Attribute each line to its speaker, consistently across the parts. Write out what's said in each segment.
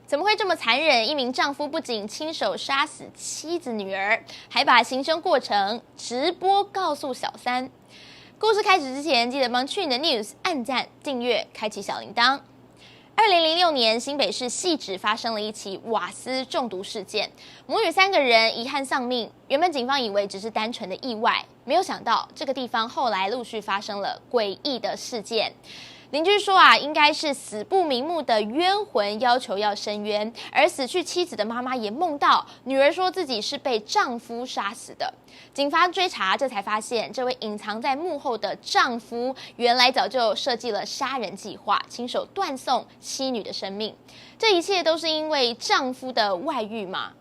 Speaker 1: 怎么会这么残忍？一名丈夫不仅亲手杀死妻子女儿，还把行凶过程直播告诉小三。故事开始之前，记得帮去你的 News 按赞、订阅、开启小铃铛。2006年，新北市汐止发生了一起瓦斯中毒事件，母女3个人遗憾丧命。原本警方以为只是单纯的意外，没有想到这个地方后来陆续发生了诡异的事件。邻居说应该是死不瞑目的冤魂要求要伸冤，而死去妻子的妈妈也梦到女儿说自己是被丈夫杀死的。警方追查，这才发现这位隐藏在幕后的丈夫，原来早就设计了杀人计划，亲手断送妻女的生命。这一切都是因为丈夫的外遇吗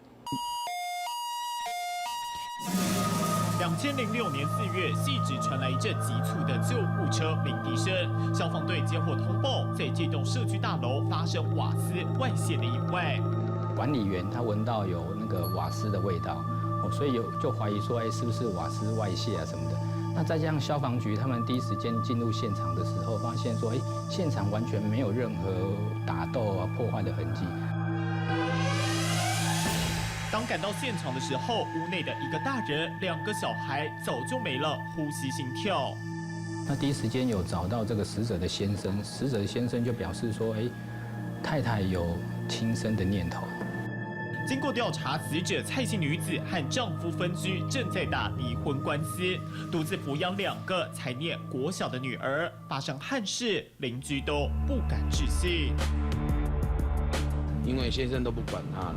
Speaker 2: ？2006年4月，汐止传来一阵急促的救护车鸣笛声，消防队接获通报，在这栋社区大楼发生瓦斯外泄的意外。
Speaker 3: 管理员他闻到有那个瓦斯的味道，所以就怀疑说，是不是瓦斯外泄啊什么的。那再加上消防局他们第一时间进入现场的时候，发现说，现场完全没有任何打斗破坏的痕迹。
Speaker 2: 当赶到现场的时候，屋内的一个大人、2个小孩早就没了呼吸、心跳。
Speaker 3: 那第一时间有找到这个死者的先生，死者的先生就表示说，太太有轻生的念头。
Speaker 2: 经过调查，死者蔡姓女子和丈夫分居，正在打离婚官司，独自抚养2个才念国小的女儿。发生憾事，邻居都不敢置信。
Speaker 4: 因为先生都不管她了。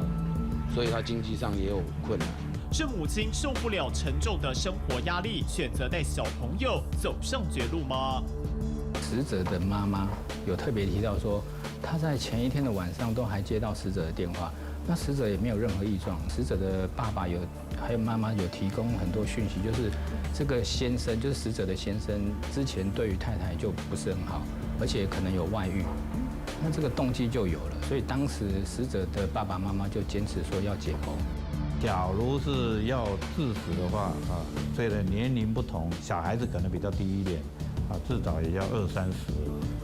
Speaker 4: 所以他经济上也有困难。
Speaker 2: 是母亲受不了沉重的生活压力，选择带小朋友走上绝路吗？
Speaker 3: 死者的妈妈有特别提到说，她在前一天的晚上都还接到死者的电话，那死者也没有任何异状。死者的爸爸还有妈妈有提供很多讯息，就是这个先生，就是死者的先生，之前对于太太就不是很好，而且可能有外遇。那这个动机就有了，所以当时死者的爸爸妈妈就坚持说要解剖。
Speaker 5: 假如是要致死的话随着年龄不同，小孩子可能比较低一点至少也要20、30，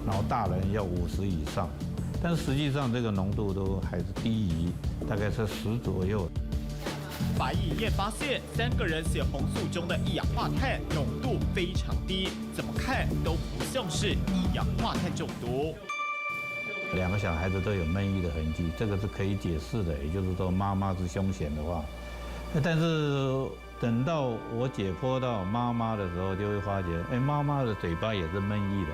Speaker 5: 然后大人要50以上，但实际上这个浓度都还是低于大概是10左右。
Speaker 2: 法医验发现，3个人血红素中的一氧化碳浓度非常低，怎么看都不像是一氧化碳中毒。
Speaker 5: 2个小孩子都有闷狱的痕迹，这个是可以解释的。也就是说，妈妈是凶嫌的话，但是等到我解剖到妈妈的时候，就会发觉，妈妈的嘴巴也是闷狱的，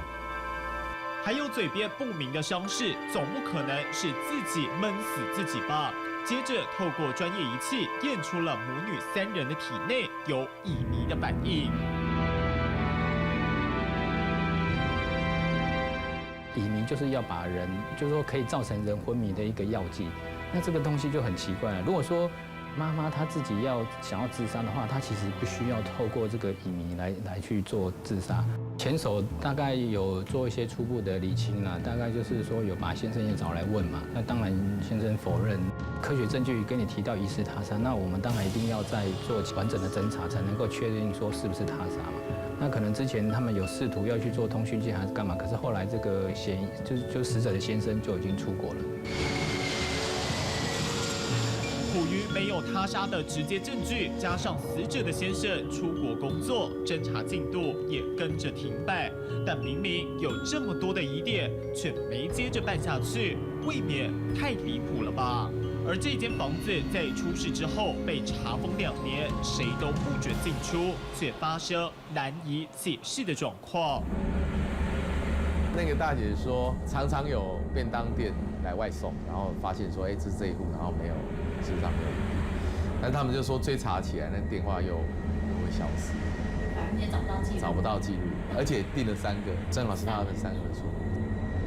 Speaker 2: 还有嘴边不明的伤势，总不可能是自己闷死自己吧？接着透过专业仪器验出了母女3人的体内有乙醚的反应。
Speaker 3: 乙醚就是要把人，就是说可以造成人昏迷的一个药剂。那这个东西就很奇怪了。如果说妈妈她自己想要自杀的话，她其实不需要透过这个乙醚来去做自杀。前手大概有做一些初步的厘清啦，大概就是说有把先生也找来问嘛。那当然先生否认，科学证据跟你提到疑似他杀，那我们当然一定要再做完整的侦查，才能够确定说是不是他杀嘛。那可能之前他们有试图要去做通讯器还是干嘛，可是后来这个嫌疑就死者的先生就已经出国了。
Speaker 2: 苦于没有他杀的直接证据，加上死者的先生出国工作，侦查进度也跟着停摆。但明明有这么多的疑点，却没接着办下去，未免太离谱了吧？而这间房子在出事之后被查封2年，谁都不准进出，却发生难以解释的状况。
Speaker 6: 那个大姐说，常常有便当店来外送，然后发现说，这是这一户，然后没有，事实上没有预定，但他们就说追查起来，那电话又会消失，
Speaker 1: 也找不到记录，
Speaker 6: 找不到记录，而且订了3个，正好是他们3个的错。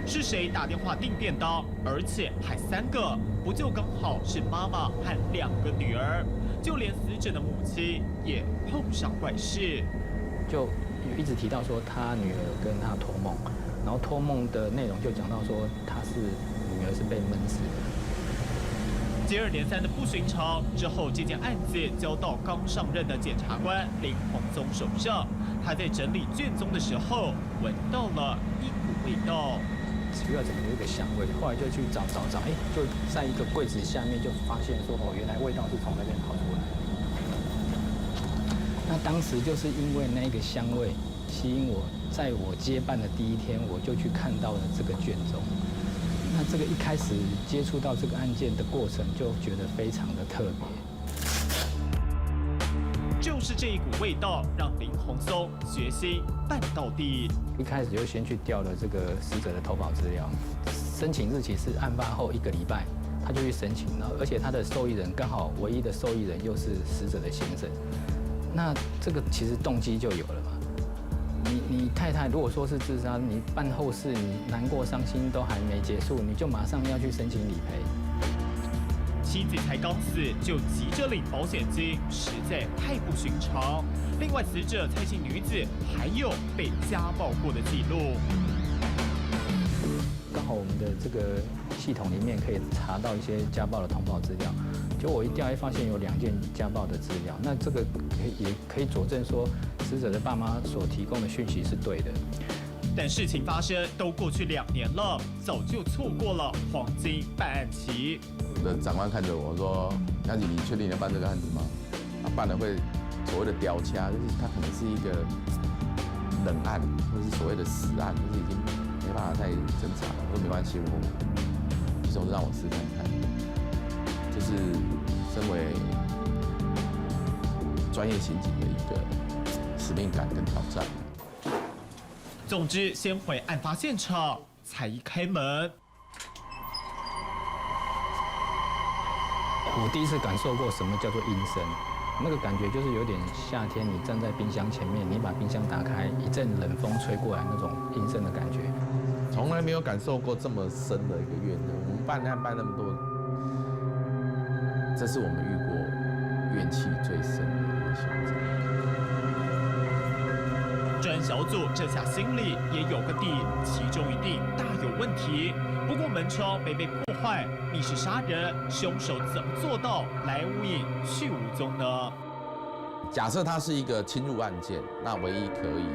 Speaker 2: 是谁打电话订便当，而且还3个？不就刚好是妈妈和2个女儿？就连死者的母亲也碰上怪事，
Speaker 3: 就一直提到说他女儿跟他托梦，然后托梦的内容就讲到说女儿是被闷死的。
Speaker 2: 接二连三的不寻常之后，这件案子交到刚上任的检察官林宏宗手上。他在整理卷宗的时候，闻到了一股味道。
Speaker 3: 奇怪怎么有一个香味，后来就去找，哎，就在一个柜子下面就发现说，哦，原来味道是从那边跑出来。那当时就是因为那个香味吸引我，在我接办的第一天，我就去看到了这个卷宗。那这个一开始接触到这个案件的过程，就觉得非常的特别。
Speaker 2: 就是这一股味道，让林宏松决心办到底。
Speaker 3: 一开始就先去调了这个死者的投保资料，申请日期是案发后1个礼拜，他就去申请了，而且他的受益人刚好唯一的受益人又是死者的先生，那这个其实动机就有了嘛。你太太如果说是自杀，你办后事你难过伤心都还没结束，你就马上要去申请理赔。
Speaker 2: 妻子才刚死就急着领保险金，实在太不寻常。另外，死者蔡姓女子还有被家暴过的记录。
Speaker 3: 刚好我们的这个系统里面可以查到一些家暴的通报资料，就我一调发现有2件家暴的资料，那这个也可以佐证说死者的爸妈所提供的讯息是对的。
Speaker 2: 但事情发生都过去2年了，早就错过了黄金办案期。
Speaker 6: 我的长官看着我说：“杨姐，你确定要办这个案子吗？办了会所谓的刁掐，就是它可能是一个冷案，或者是所谓的死案，就是已经没办法再侦查了。”我说没关系，其实我让我试看看，就是身为专业刑警的一个使命感跟挑战。
Speaker 2: 总之，先回案发现场，才一开门。
Speaker 3: 我第一次感受过什么叫做阴森，那个感觉就是有点夏天，你站在冰箱前面，你把冰箱打开，一阵冷风吹过来那种阴森的感觉。
Speaker 6: 从来没有感受过这么深的一个怨恨。我们办案办那么多，这是我们遇过怨气最深的一个刑侦。
Speaker 2: 专案小组这下心里也有个底，其中一定大有问题。不过门窗没被破坏，密室杀人，凶手怎么做到来无影去无踪呢？
Speaker 6: 假设它是一个侵入案件，那唯一可以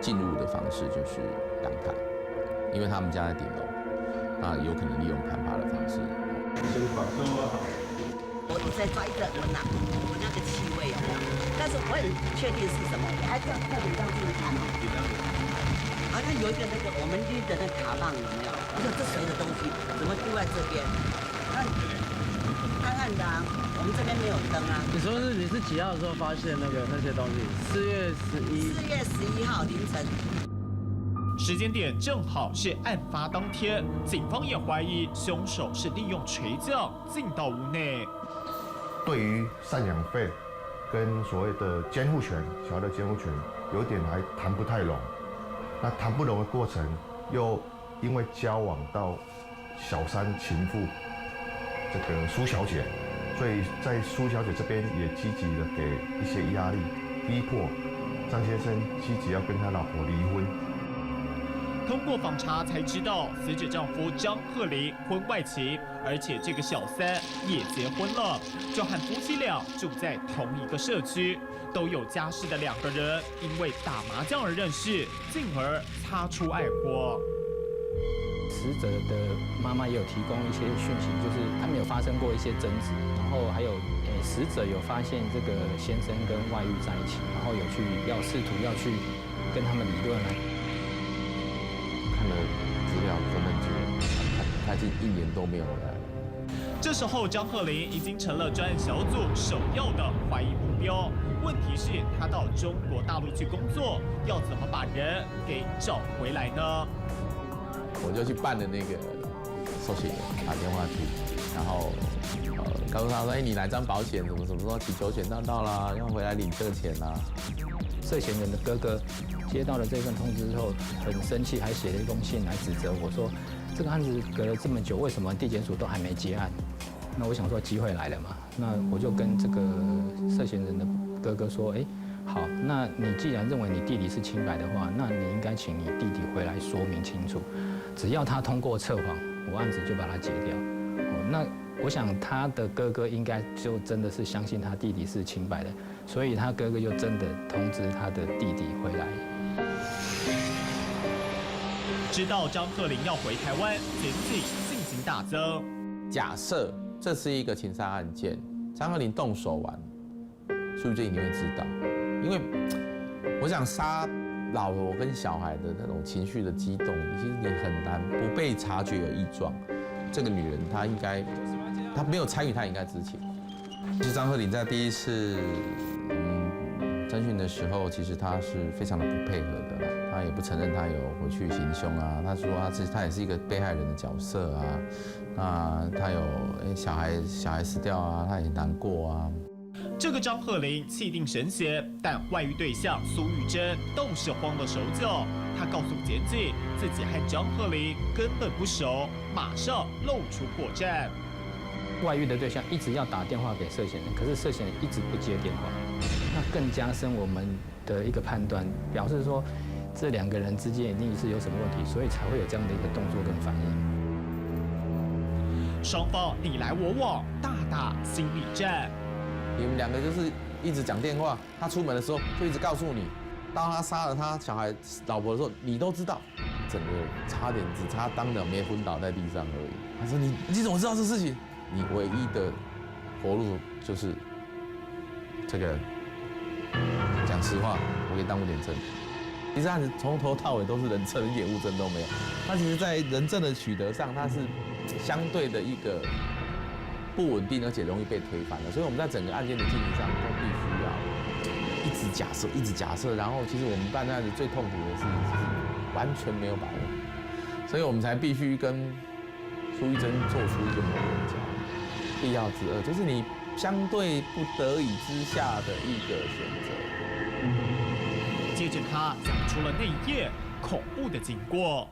Speaker 6: 进入的方式就是阳台，因为他们家在顶楼，那有可能利用攀爬的方式。
Speaker 7: 我一直在抓一个闻呐，闻那个气味有没有？但是我也不确定是什么，我还这样特别让自己看。好像有一个那个我们拎的那卡棒有没有？我说这谁的东西？怎么丢在这边？那暗暗的啊，我们这边没有灯啊。
Speaker 8: 你说你是几号的时候发现那些东西？4月
Speaker 7: 11号凌晨。
Speaker 2: 时间点正好是案发当天，警方也怀疑凶手是利用垂降进到屋内。
Speaker 9: 对于赡养费跟所谓的监护权，小孩的监护权，有点还谈不太拢。那谈不拢的过程，又因为交往到小三情妇这个苏小姐，所以在苏小姐这边也积极的给一些压力，逼迫张先生积极要跟他老婆离婚。
Speaker 2: 通过访查才知道，死者丈夫张鹤龄婚外情，而且这个小三也结婚了，就和夫妻俩住在同一个社区，都有家室的2个人，因为打麻将而认识，进而擦出爱火。
Speaker 3: 死者的妈妈也有提供一些讯息，就是他们有发生过一些争执，然后还有死者有发现这个先生跟外遇在一起，然后有试图要去跟他们理论来。
Speaker 6: 看了资料根本就他已经1年都没有回来了。
Speaker 2: 这时候，张鹤龄已经成了专案小组首要的怀疑目标。问题是，他到中国大陆去工作，要怎么把人给找回来呢？
Speaker 6: 我就去办了那个受险人，打电话去，然后告诉他说：“你哪张保险？什么时候祈求权到了，要回来领这个钱啊。”
Speaker 3: 涉嫌人的哥哥接到了这份通知之后，很生气，还写了一封信来指责我说：“这个案子隔了这么久，为什么地检署都还没结案？”那我想说，机会来了嘛，那我就跟这个涉嫌人的哥哥说：“好，那你既然认为你弟弟是清白的话，那你应该请你弟弟回来说明清楚。只要他通过测谎，我案子就把他解掉。”那我想他的哥哥应该就真的是相信他弟弟是清白的，所以他哥哥就真的通知他的弟弟回来。
Speaker 2: 知道张鹤龄要回台湾，检警信心大增。
Speaker 6: 假设这是一个情杀案件，张鹤龄动手完，苏玉珍一定会知道，因为我想杀老婆跟小孩的那种情绪的激动，其实你很难不被察觉有异状。这个女人她没有参与，她应该知情。其实张鹤龄在第一次侦讯的时候，其实她是非常的不配合的，她也不承认她有回去行凶啊，她说她也是一个被害人的角色啊，那她有小孩死掉啊，她也难过啊。
Speaker 2: 这个张鹤龄气定神闲，但外遇对象苏玉珍倒是慌了手脚。她告诉检警，自己和张鹤龄根本不熟，马上露出破绽。
Speaker 3: 外遇的对象一直要打电话给涉嫌人，可是涉嫌人一直不接电话，那更加深我们的一个判断，表示说这两个人之间一定是有什么问题，所以才会有这样的一个动作跟反应。
Speaker 2: 双方你来我往，大打心理战。
Speaker 6: 你们两个就是一直讲电话，他出门的时候就一直告诉你，当他杀了他小孩老婆的时候，你都知道，整个差点只差当场没昏倒在地上而已。他说你怎么知道这事情？你唯一的活路就是这个，讲实话，我可以当物点证。其实案子从头到尾都是人证，一点物证都没有。他其实在人证的取得上，它是相对的一个不稳定，而且容易被推翻的。所以我们在整个案件的进行上都必须要一直假设，然后其实我们办案子最痛苦的事情是完全没有把握，所以我们才必须跟苏玉珍做出一个模棱交必要之恶，就是你相对不得已之下的一个选择。
Speaker 2: 接着他讲出了那一夜恐怖的经过。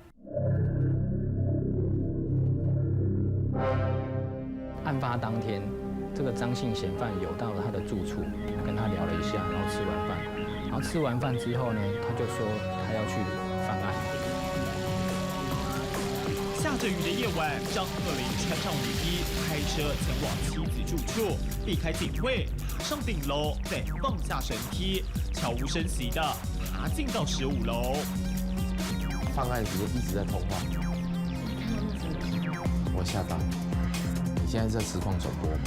Speaker 3: 案发当天，这个张姓嫌犯有到了他的住处，跟他聊了一下，然后吃完饭，然后吃完饭之后呢，他就说他要去犯案。
Speaker 2: 下着雨的夜晚，张鹤龄穿上雨衣，开车前往妻子住处，避开警卫，爬上顶楼，再放下绳梯，悄无声息地爬进到15楼。
Speaker 6: 犯案时一直在通话，我吓到。你现在在实况转播吗？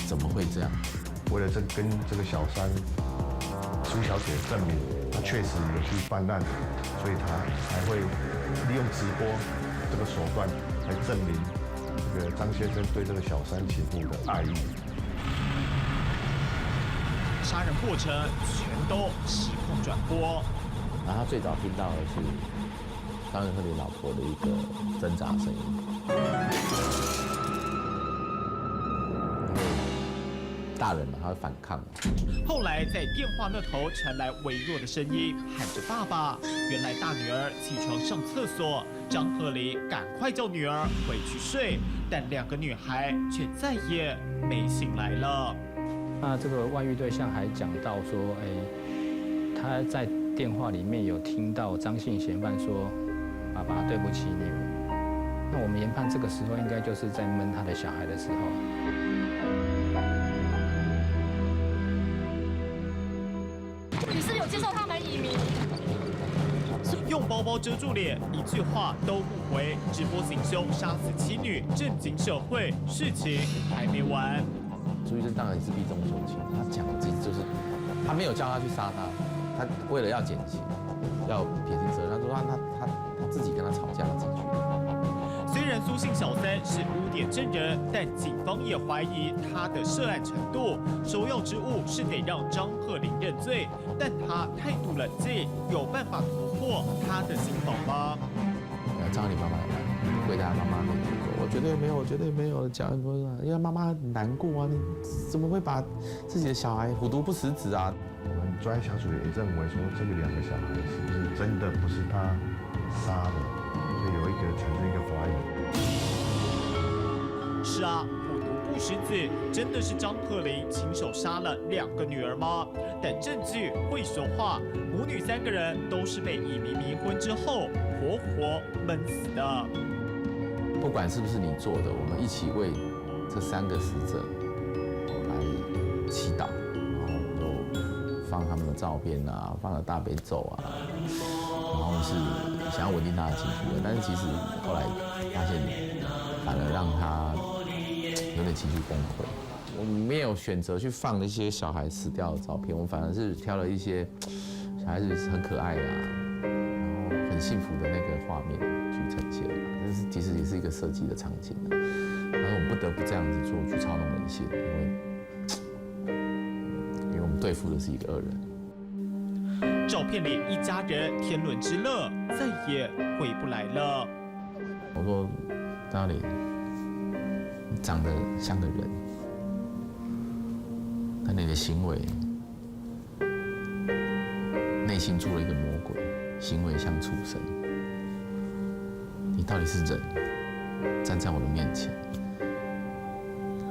Speaker 6: 怎么会这样？
Speaker 9: 为了跟这个小三苏小姐证明她确实有去犯案，所以她才会利用直播这个手段来证明这个张先生对这个小三情妇的爱意。
Speaker 2: 杀人过程全都实况转播。
Speaker 6: 然后他最早听到的是张鹤龄老婆的一个挣扎声音。大人嘛，他会反抗。
Speaker 2: 后来在电话那头传来微弱的声音，喊着爸爸。原来大女儿起床上厕所，张鹤龄赶快叫女儿回去睡，但两个女孩却再也没醒来了。
Speaker 3: 那这个外遇对象还讲到说，他在电话里面有听到张姓嫌犯说：“爸爸，对不起你。”那我们研判这个时候应该就是在闷他的小孩的时候。
Speaker 10: 你是有接受他们移民？
Speaker 2: 用包包遮住脸，一句话都不回，直播行凶杀死妻女，震惊社会。事情还没完。
Speaker 6: 朱医生当然也是避重就轻，他讲的其实就是他没有叫他去杀他，他为了要减刑，要撇清责任，他说他自己跟他吵架自己去。
Speaker 2: 虽然苏姓小三是污点证人，但警方也怀疑他的涉案程度。首要之务是得让张鹤龄认罪，但他态度冷静，有办法突破他的心防吗？
Speaker 6: 张鹤龄妈妈来看，跪在妈妈面前说：“我绝对没有，绝对没有讲什么，因为妈妈很难过啊，你怎么会把自己的小孩虎毒不食子啊？”
Speaker 9: 我们专案小组也认为说，这个两个小孩是不是真的不是他杀的？所以有一个产生一个怀疑。
Speaker 2: 是啊，虎毒不食子，真的是张鹤龄亲手杀了2个女儿吗？但证据会说话，母女3个人都是被移民迷昏之后活活闷死的。
Speaker 6: 不管是不是你做的，我们一起为这3个死者来祈祷，然后就放他们的照片啊，放了大悲咒啊。然后是想要稳定他的情绪的，但是其实后来发现，反而让他有点情绪崩溃。我们没有选择去放那些小孩死掉的照片，我们反而是挑了一些小孩子很可爱啊，然后很幸福的那个画面去呈现。这是其实也是一个设计的场景啊，但是我们不得不这样子做去操弄人性，因为我们对付的是一个恶人。
Speaker 2: 照片里一家人天伦之乐再也回不来了。
Speaker 6: 我说张玲，你长得像个人，但你的行为内心住了一个魔鬼，行为像畜生。你到底是人站在我的面前，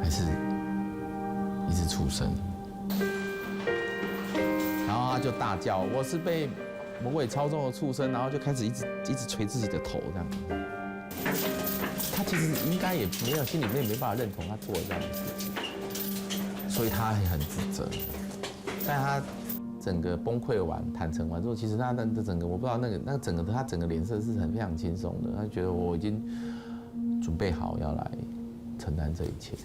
Speaker 6: 还是一只畜生？然后他就大叫：“我是被魔鬼操纵的畜生！”然后就开始一直捶自己的头这样子。他其实应该也没有心里面没办法认同他做了这样的事情，所以他也很自责。但他整个崩溃完、坦诚完之后，其实他的整个我不知道他整个脸色是非常轻松的，他觉得我已经准备好要来承担这一切。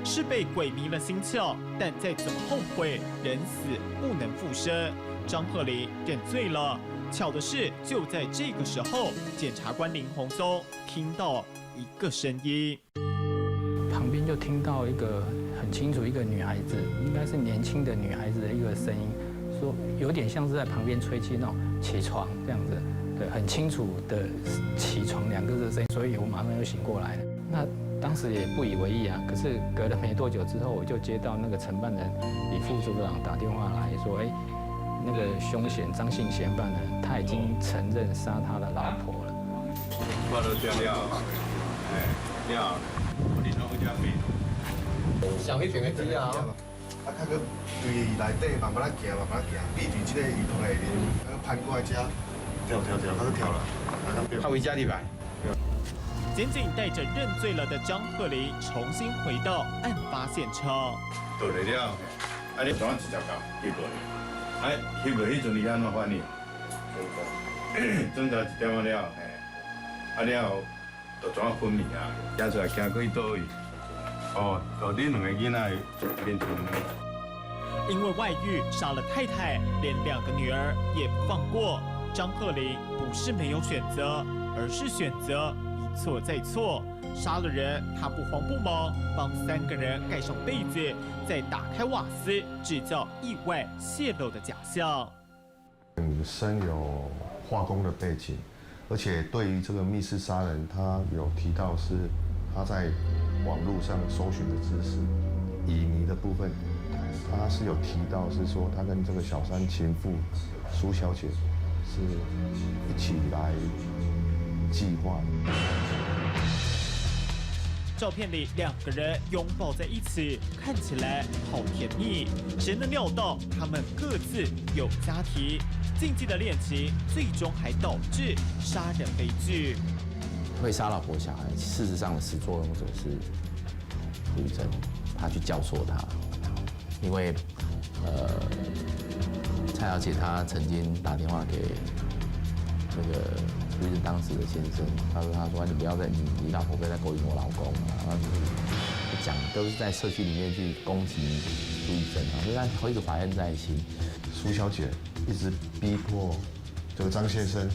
Speaker 2: 是被鬼迷了心窍，但再怎么后悔，人死不能复生。张鹤龄认罪了。巧的是，就在这个时候，检察官林鸿松听到一个声音，
Speaker 3: 旁边就听到一个很清楚，一个女孩子，应该是年轻的女孩子的一个声音，说有点像是在旁边吹气那种起床这样子，对，很清楚的起床2个字的声音，所以我马上就醒过来了。那当时也不以为意啊，可是隔了没多久之后，我就接到那个承办人李副组长打电话来说，那个凶嫌张姓嫌犯呢，他已经承认杀他的老婆了。
Speaker 5: 我都掉了，了，我连拢去遮飞。
Speaker 6: 上迄边的机啊，
Speaker 9: 较去对内底慢慢行，避伫即个移动的面，攀过来遮，跳，他就跳了，他回家里来。
Speaker 2: 检警带着认罪了的张鹤龄重新回到案发现场。
Speaker 5: 倒来了，你怎直接搞翕落？翕落迄阵你安怎反应？侦查1点了，了后就怎昏迷啊？行出来行过去倒位？就恁2个囡仔面前。
Speaker 2: 因为外遇杀了太太，连2个女儿也不放过。张鹤龄不是没有选择，而是选择一错再错。杀了人，他不慌不忙，帮3个人盖上被子，再打开瓦斯，制造意外泄漏的假象。
Speaker 9: 本身有化工的背景，而且对于这个密室杀人，他有提到是他在网络上搜寻的知识。乙醚的部分，他是有提到是说他跟这个小三情妇苏小姐是一起来计划。
Speaker 2: 照片里2个人拥抱在一起，看起来好甜蜜。谁能料到他们各自有家庭，禁忌的恋情最终还导致杀人悲剧。
Speaker 6: 会杀老婆小孩，事实上的始作俑者是苏玉珍，他去教唆他，因为蔡小姐她曾经打电话给那个苏玉珍当时的先生，他说你不要再你老婆不要再勾引我老公啊，然后就是讲都是在社区里面去攻击苏玉珍啊，所以他会一直怀恨在心。
Speaker 9: 苏小姐一直逼迫这个张先生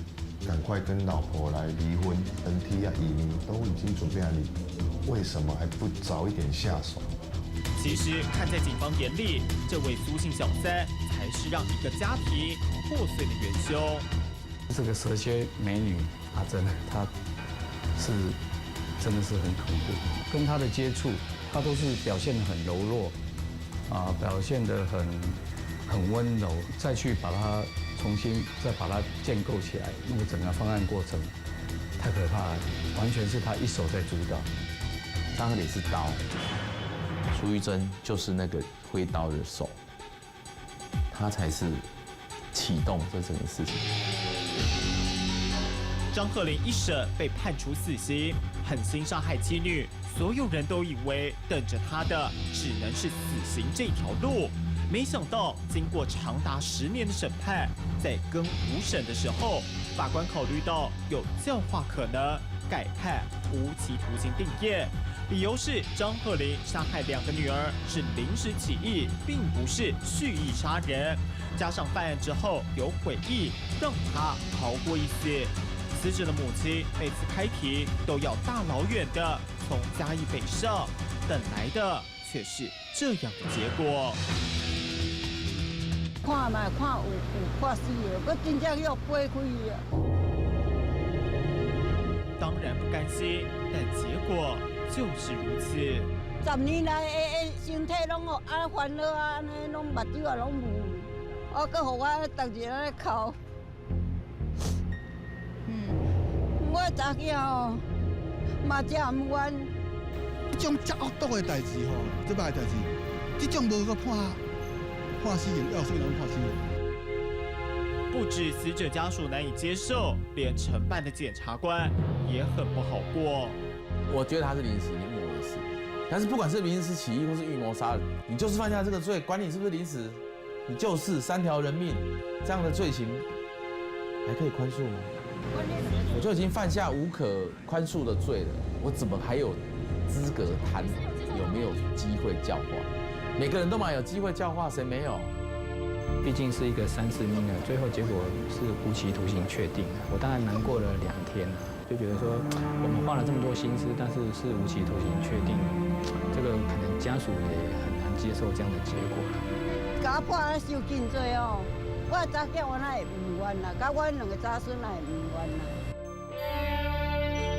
Speaker 9: 赶快跟老婆来离婚，NT啊、乙醚都已经准备好离，为什么还不早一点下手？
Speaker 2: 其实看在警方眼里，这位苏姓小三才是让一个家庭破碎的元凶。
Speaker 3: 这个蛇蝎美女阿珍，她是真的是很恐怖。跟她的接触，她都是表现得很柔弱，表现得很温柔，再去把它重新再把它建构起来，那个整个方案过程太可怕了，完全是她一手在主导。
Speaker 6: 张鹤龄是刀，苏玉珍就是那个挥刀的手，他才是启动这整个事情。
Speaker 2: 张鹤龄一审被判处死刑，狠心杀害妻女，所有人都以为等着他的只能是死刑这条路，没想到经过长达10年的审判，在更5审的时候，法官考虑到有教化可能，改判无期徒刑定谳。理由是张鹤龄杀害2个女儿是临时起意，并不是蓄意杀人。加上犯案之后有悔意，让他逃过一死。死者的母亲每次开庭都要大老远的从嘉义北上，等来的却是这样的结果。
Speaker 11: 看嘛看有看死的，我真正要飞开啊！
Speaker 2: 当然不甘心，但结果就是如此。
Speaker 11: 10年来的身体拢安烦恼啊，安尼拢目睭啊拢雾，啊，搁互我逐日安尼哭。我查囝哦，嘛真唔冤。
Speaker 12: 这种遮恶毒的代志吼，这摆代志，这种无个判死刑，要死人判死刑。
Speaker 2: 不止死者家属难以接受，连承办的检察官也很不好过。
Speaker 6: 我觉得他是临时，你问我的事。但是不管是临时起意或是预谋杀人，你就是犯下这个罪，管你是不是临时，你就是3条人命这样的罪行，还可以宽恕吗？我就已经犯下无可宽恕的罪了，我怎么还有资格谈有没有机会教化？每个人都嘛有机会教化，谁没有？
Speaker 3: 毕竟是一个3次命案，最后结果是无期徒刑确定。我大概难过了2天啊，就觉得说我们花了这么多心思，但是是无期徒刑确定，这个可能家属也很难接受这样的结果了。
Speaker 11: 甲我判受尽罪哦，我查囝我哪会唔冤啦？甲我2个查孙哪会唔冤啦？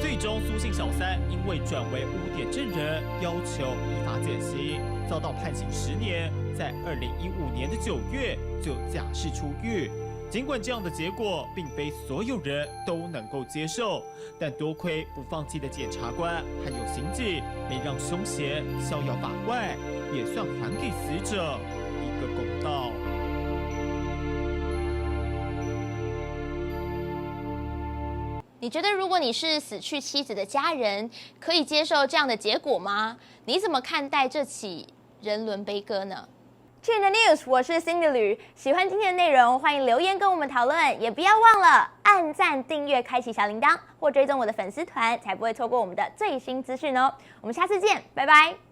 Speaker 2: 最终，苏姓小三因为转为污点证人，要求依法减刑，遭到判刑10年，在2015年的9月就假释出狱。尽管这样的结果并非所有人都能够接受，但多亏不放弃的检察官还有刑警，没让凶嫌逍遥法外，也算还给死者一个公道。
Speaker 1: 你觉得如果你是死去妻子的家人，可以接受这样的结果吗？你怎么看待这起人伦悲歌呢？去年的 news， 我是 Cindy 吕。喜欢今天的内容，欢迎留言跟我们讨论，也不要忘了按赞、订阅、开启小铃铛，或追踪我的粉丝团，才不会错过我们的最新资讯哦。我们下次见，拜拜。